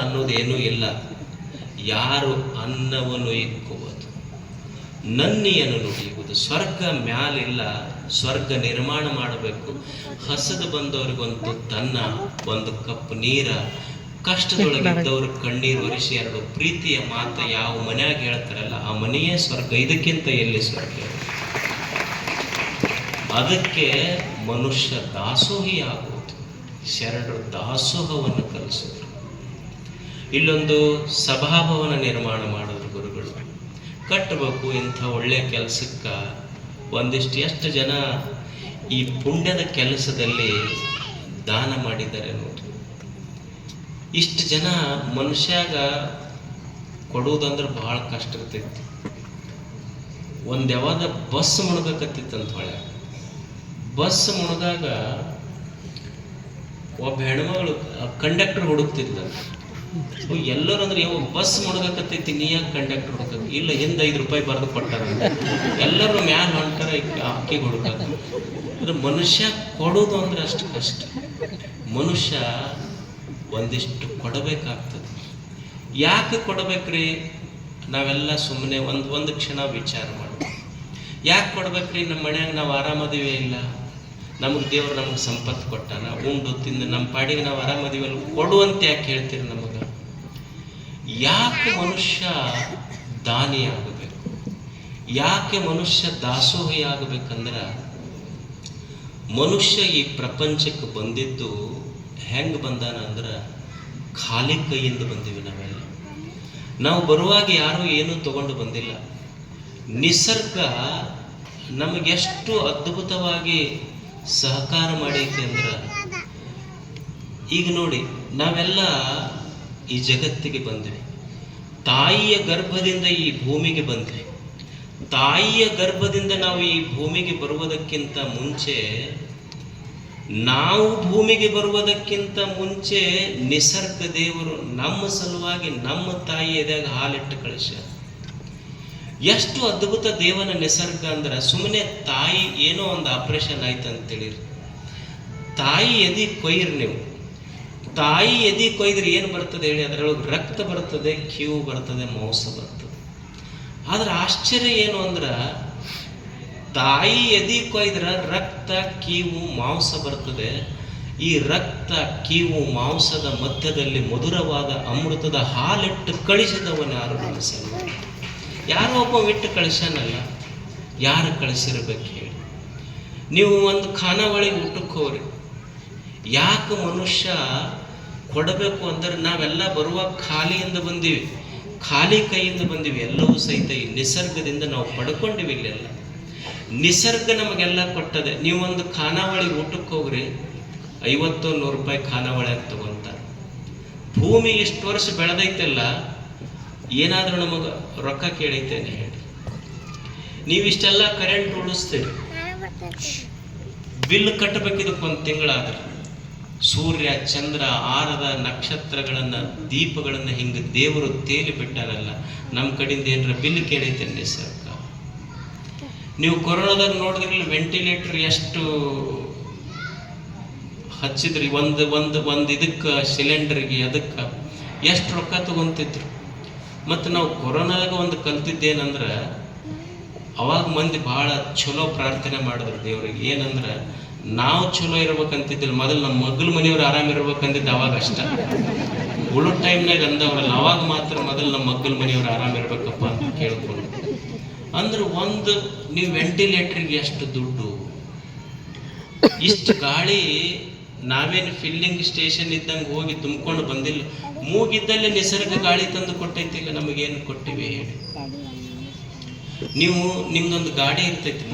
ಅನ್ನೋದೇನೂ ಇಲ್ಲ. ಯಾರು ಅನ್ನವನ್ನು ಇಕ್ಕುವುದು, ನನ್ನಿಯನ್ನು ನುಡಿಯುವುದು. ಸ್ವರ್ಗ ಮ್ಯಾಲಿಲ್ಲ, ಸ್ವರ್ಗ ನಿರ್ಮಾಣ ಮಾಡಬೇಕು. ಹಸದು ಬಂದವ್ರಿಗೊಂದು ತನ್ನ, ಒಂದು ಕಪ್ ನೀರ, ಕಷ್ಟದೊಳಗಿದ್ದವರು ಕಣ್ಣೀರು ಒರೆಸಿ ಎರಡು ಪ್ರೀತಿಯ ಮಾತು ಯಾವ ಮನ್ಯಾಗ ಹೇಳ್ತಾರಲ್ಲ ಆ ಮನೆಯೇ ಸ್ವರ್ಗ. ಇದಕ್ಕಿಂತ ಎಲ್ಲಿ ಸ್ವರ್ಗ? ಅದಕ್ಕೆ ಮನುಷ್ಯ ದಾಸೋಹಿ ಆಗುವುದು. ಶರಣರು ದಾಸೋಹವನ್ನು ಕಲಿಸಿದ್ರು. ಇಲ್ಲೊಂದು ಸಭಾಭವನ ನಿರ್ಮಾಣ ಮಾಡಿದ್ರು ಗುರುಗಳು. ಕಟ್ಟಬೇಕು ಇಂಥ ಒಳ್ಳೆಯ ಕೆಲಸಕ್ಕೆ ಒಂದಿಷ್ಟು ಎಷ್ಟು ಜನ ಈ ಪುಣ್ಯದ ಕೆಲಸದಲ್ಲಿ ದಾನ ಮಾಡಿದ್ದಾರೆ ನೋಡಿ. ಇಷ್ಟು ಜನ ಮನುಷ್ಯಾಗ ಕೊಡುವುದಂದ್ರೆ ಬಹಳ ಕಷ್ಟ ಇರ್ತೈತಿ. ಒಂದು ಯಾವಾಗ ಬಸ್ ಮುಳುಗಕತ್ತಿತ್ತಂತ ಹೊಳೆ, ಬಸ್ ಮುಳುಗಾಗ ಒಬ್ಬ ಹೆಣ್ಮಗಳು ಕಂಡಕ್ಟರ್ ಹುಡುಕ್ತಿದ್ಲ. ಎಲ್ಲರೂ ಅಂದ್ರೆ ಯಾವ ಬಸ್ ಮುಳುಗಕತ್ತೈತಿ, ನೀ ಯಾಕೆ ಕಂಡಕ್ಟರ್ ಹುಡುಕ? ಇಲ್ಲ, ಹಿಂದೆ 5 ರೂಪಾಯಿ ಬರೆದು ಕೊಟ್ಟಾರ. ಎಲ್ಲರೂ ಮ್ಯಾಲ ಹೊಂಟಾರ, ಅಕ್ಕಿಗೆ ಹುಡುಕಾಕ. ಅಂದ್ರೆ ಮನುಷ್ಯ ಕೊಡೋದು ಅಂದ್ರೆ ಅಷ್ಟು ಕಷ್ಟ. ಮನುಷ್ಯ ಒಂದಿಷ್ಟು ಕೊಡಬೇಕಾಗ್ತದೆ. ಯಾಕೆ ಕೊಡಬೇಕ್ರಿ? ನಾವೆಲ್ಲ ಸುಮ್ಮನೆ ಒಂದು ಕ್ಷಣ ವಿಚಾರ ಮಾಡ್ತೀವಿ. ಯಾಕೆ ಕೊಡ್ಬೇಕ್ರಿ? ನಮ್ಮ ಮನ್ಯಾಗ ನಾವು ಆರಾಮದಿವೇ ಇಲ್ಲ, ನಮಗೆ ದೇವ್ರು ನಮಗೆ ಸಂಪತ್ತು ಕೊಟ್ಟಾನ, ಉಂಡು ತಿಂದು ನಮ್ಮ ಪಾಡಿಗೆ ನಾವು ಆರಾಮದಿವಲ್ಲ, ಕೊಡುವಂತ ಯಾಕೆ ಹೇಳ್ತೀರಿ ನಮಗೆ? ಯಾಕೆ ಮನುಷ್ಯ ದಾನಿ ಆಗಬೇಕು? ಯಾಕೆ ಮನುಷ್ಯ ದಾಸೋಹಿ ಆಗಬೇಕಂದ್ರೆ, ಮನುಷ್ಯ ಈ ಪ್ರಪಂಚಕ್ಕೆ ಬಂದಿದ್ದು ಹೆಂಗೆ ಬಂದಾನ ಅಂದ್ರೆ ಖಾಲಿ ಕೈಯಿಂದ ಬಂದೀವಿ ನಾವೆಲ್ಲ. ನಾವು ಬರುವಾಗ ಯಾರೂ ಏನೂ ತಗೊಂಡು ಬಂದಿಲ್ಲ. ನಿಸರ್ಗ ನಮಗೆಷ್ಟು ಅದ್ಭುತವಾಗಿ ಸಹಕಾರ ಮಾಡೈತೆ ಅಂದ್ರೆ, ಈಗ ನೋಡಿ ನಾವೆಲ್ಲ ಈ ಜಗತ್ತಿಗೆ ಬಂದ್ವಿ, ತಾಯಿಯ ಗರ್ಭದಿಂದ ಈ ಭೂಮಿಗೆ ಬಂದ್ವಿ. ತಾಯಿಯ ಗರ್ಭದಿಂದ ನಾವು ಈ ಭೂಮಿಗೆ ಬರುವುದಕ್ಕಿಂತ ಮುಂಚೆ, ನಾವು ಭೂಮಿಗೆ ಬರುವುದಕ್ಕಿಂತ ಮುಂಚೆ ನಿಸರ್ಗ ದೇವರು ನಮ್ಮ ಸಲುವಾಗಿ ನಮ್ಮ ತಾಯಿ ಎದೆಯಾಗ ಹಾಲಿಟ್ಟು ಕಳಿಸ್ಯಾರ. ಎಷ್ಟು ಅದ್ಭುತ ದೇವನ ನಿಸರ್ಗ ಅಂದ್ರೆ, ಸುಮ್ಮನೆ ತಾಯಿ ಏನೋ ಒಂದು ಆಪರೇಷನ್ ಆಯ್ತು ಅಂತೇಳಿ ತಾಯಿ ಎದಿ ಕೊಯ್ರಿ ನೀವು. ತಾಯಿ ಎದಿ ಕೊಯ್ದ್ರೆ ಏನು ಬರ್ತದೆ ಹೇಳಿ? ಅದರೊಳಗೆ ರಕ್ತ ಬರ್ತದೆ, ಕೀವು ಬರ್ತದೆ, ಮಾಂಸ ಬರ್ತದೆ. ಆದ್ರೆ ಆಶ್ಚರ್ಯ ಏನು ಅಂದ್ರೆ, ತಾಯಿ ಎದಿ ಕೊಯ್ದ್ರ ರಕ್ತ, ಕೀವು, ಮಾಂಸ ಬರ್ತದೆ. ಈ ರಕ್ತ, ಕೀವು, ಮಾಂಸದ ಮಧ್ಯದಲ್ಲಿ ಮಧುರವಾದ ಅಮೃತದ ಹಾಲಿಟ್ಟು ಕಳಿಸಿದವನ ಯಾರು? ಕಳಿಸಲ್ಲ. ಯಾರೋ ಒಬ್ಬ ಬಿಟ್ಟು ಕಳಿಸ್ಯಾನಲ್ಲ, ಯಾರು ಕಳಿಸಿರ್ಬೇಕು ಹೇಳಿ? ನೀವು ಒಂದು ಖಾನಾವಳಿ ಊಟಕ್ಕೆ ಹೋಗ್ರಿ, ಯಾಕೆ ಮನುಷ್ಯ ಕೊಡಬೇಕು ಅಂದ್ರೆ, ನಾವೆಲ್ಲ ಬರುವಾಗ ಖಾಲಿಯಿಂದ ಬಂದೀವಿ, ಖಾಲಿ ಕೈಯಿಂದ ಬಂದೀವಿ. ಎಲ್ಲವೂ ಸಹಿತ ಈ ನಿಸರ್ಗದಿಂದ ನಾವು ಪಡ್ಕೊಂಡಿವಿ. ಇಲ್ಲೆಲ್ಲ ನಿಸರ್ಗ ನಮಗೆಲ್ಲ ಕೊಟ್ಟದೆ. ನೀವು ಒಂದು ಖಾನಾವಳಿ ಊಟಕ್ಕೆ ಹೋಗ್ರಿ, 50-100 ರೂಪಾಯಿ ಖಾನಾವಳಿಯಾಗ ತಗೊಂತಾರೆ. ಭೂಮಿ ಇಷ್ಟು ವರ್ಷ ಬೆಳೆದೈತೆಲ್ಲ, ಏನಾದರೂ ನಮಗೆ ರೊಕ್ಕ ಕೇಳೈತೇನೆ ಹೇಳಿ? ನೀವಿಷ್ಟೆಲ್ಲ ಕರೆಂಟ್ ಉಳಿಸ್ತೀರಿ, ಬಿಲ್ ಕಟ್ಟಬೇಕಿದಕ್ಕೊಂದು ತಿಂಗಳಾದ್ರೆ. ಸೂರ್ಯ, ಚಂದ್ರ, ಆರದ ನಕ್ಷತ್ರಗಳನ್ನ, ದೀಪಗಳನ್ನ ಹಿಂಗೆ ದೇವರು ತೇಲಿ ಬಿಟ್ಟಾರಲ್ಲ, ನಮ್ಮ ಕಡೆಯಿಂದ ಏನಾರ ಬಿಲ್ ಕೇಳೈತೇನೆ ಸರ್ಕಾರ? ನೀವು ಕೊರೋನಾದಾಗ ನೋಡಿದ್ರಲ್ಲ, ವೆಂಟಿಲೇಟರ್ ಎಷ್ಟು ಹಚ್ಚಿದ್ರಿ, ಒಂದು ಇದಕ್ಕೆ ಸಿಲಿಂಡರ್ಗೆ ಅದಕ್ಕೆ ಎಷ್ಟು ರೊಕ್ಕ ತಗೊಂತಿದ್ರು. ಮತ್ತು ನಾವು ಕೊರೋನಾದಾಗ ಒಂದು ಕಲ್ತಿದ್ದೇನಂದ್ರೆ, ಅವಾಗ ಮಂದಿ ಭಾಳ ಚಲೋ ಪ್ರಾರ್ಥನೆ ಮಾಡಿದ್ರು ದೇವ್ರಿಗೆ. ಏನಂದ್ರೆ, ನಾವು ಚಲೋ ಇರ್ಬೇಕಂತಿದ್ದಿಲ್ಲ, ಮೊದಲು ನಮ್ಮ ಮಗ್ಳ ಮನೆಯವ್ರು ಆರಾಮಿರ್ಬೇಕಂತಿದ್ದು ಅವಾಗ ಅಷ್ಟ. ಉಳೋ ಟೈಮ್ನಾಗ ಅಂದವ್ರಲ್ಲ, ಅವಾಗ ಮಾತ್ರ ಮೊದಲು ನಮ್ಮ ಮಗ್ಳ ಮನೆಯವ್ರು ಆರಾಮಿರ್ಬೇಕಪ್ಪ ಅಂತ ಕೇಳ್ಕೊಂಡು. ಅಂದ್ರೆ ನೀವು ವೆಂಟಿಲೇಟರ್ಗೆ ಎಷ್ಟು ದುಡ್ಡು, ಇಷ್ಟು ಗಾಳಿ ನಾವೇನು ಫಿಲ್ಲಿಂಗ್ ಸ್ಟೇಷನ್ ಇದ್ದಂಗೆ ಹೋಗಿ ತುಂಬಿಕೊಂಡು ಬಂದಿಲ್ಲ. ಮೂಗಿದ್ದಲ್ಲೇ ನಿಸರ್ಗ ಗಾಳಿ ತಂದು ಕೊಟ್ಟೈತಿಲ್ಲ, ನಮಗೇನು ಕೊಟ್ಟಿವಿ ಹೇಳಿ? ನೀವು ನಿಮ್ದೊಂದು ಗಾಡಿ ಇರ್ತೈತಿ,